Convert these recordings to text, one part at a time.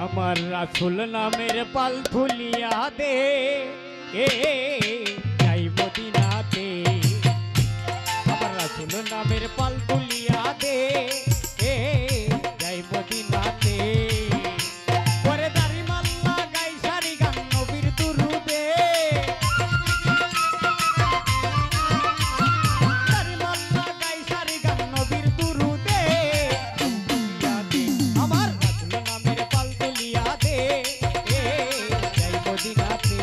আমার রাসূল নামের পাল তুলিয়া দে যাই মদিনাতে। আমার রাসূল নামের পাল তুলিয়া দে যাই মদিনাতে। পরে দাড়ি মাল্লা গাই সারি গান নবীর দুরুদে। দাড়ি মাল্লা গাই সারি গান নবীর দুরুদে। আমার রাসূল নামের পাল তুলিয়া দে যাই মদিনাতে।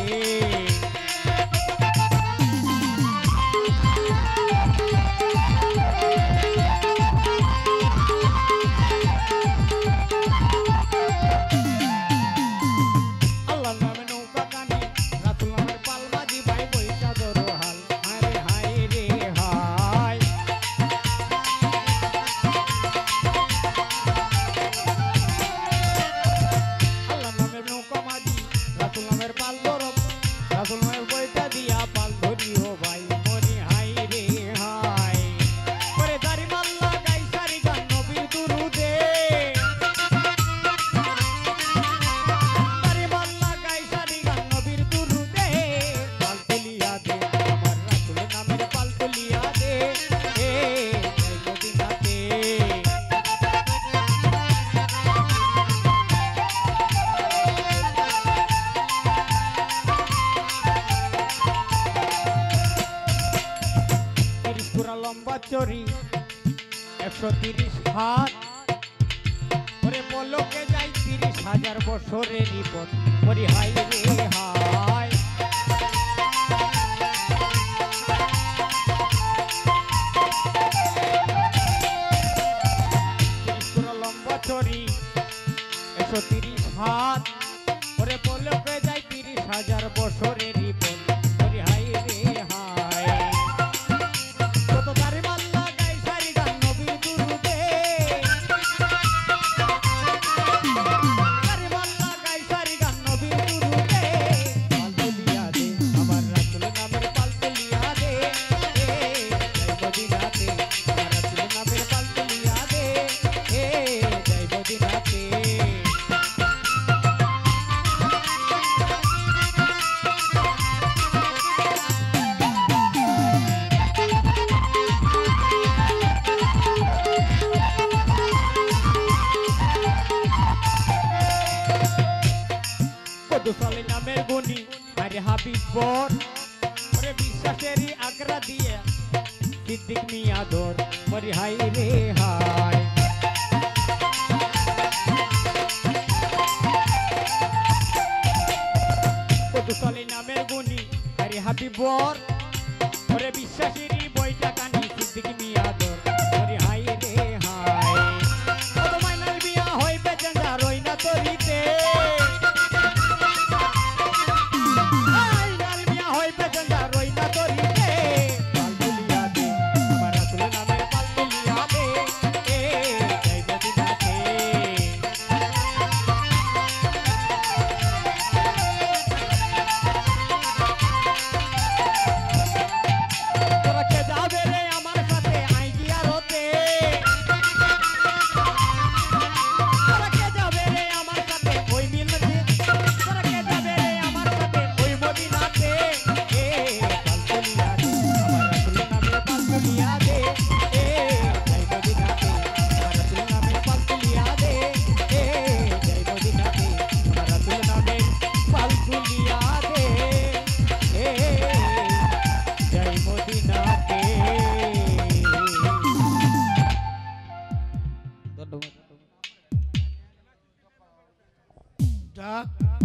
চরি 130 হাত ওরে পলকে যাই 30,000 বছরের পথ। ওরে হাই রে হাই লম্বা চরি 130 হাত ওরে পলকে যাই 30,000 বছরের পথ। ওরে হাই রে হাই দুসালি নামের গুণী আরে হাবিব বর ওরে বিশ্বাসেরই আগ্রা দিয়ে সিদ্দিক মিয়া দর। ওরে হাই রে হাই দুসালি নামের গুণী আরে হাবিব বর ওরে বিশ্বাসেরই বইটা কানি সিদ্দিক মিয়া দর। ওরে হাই রে হাই কত মাইনাল বিয়া হইবে চেঞ্জা রইনা তরিতে। ধন্যবাদ।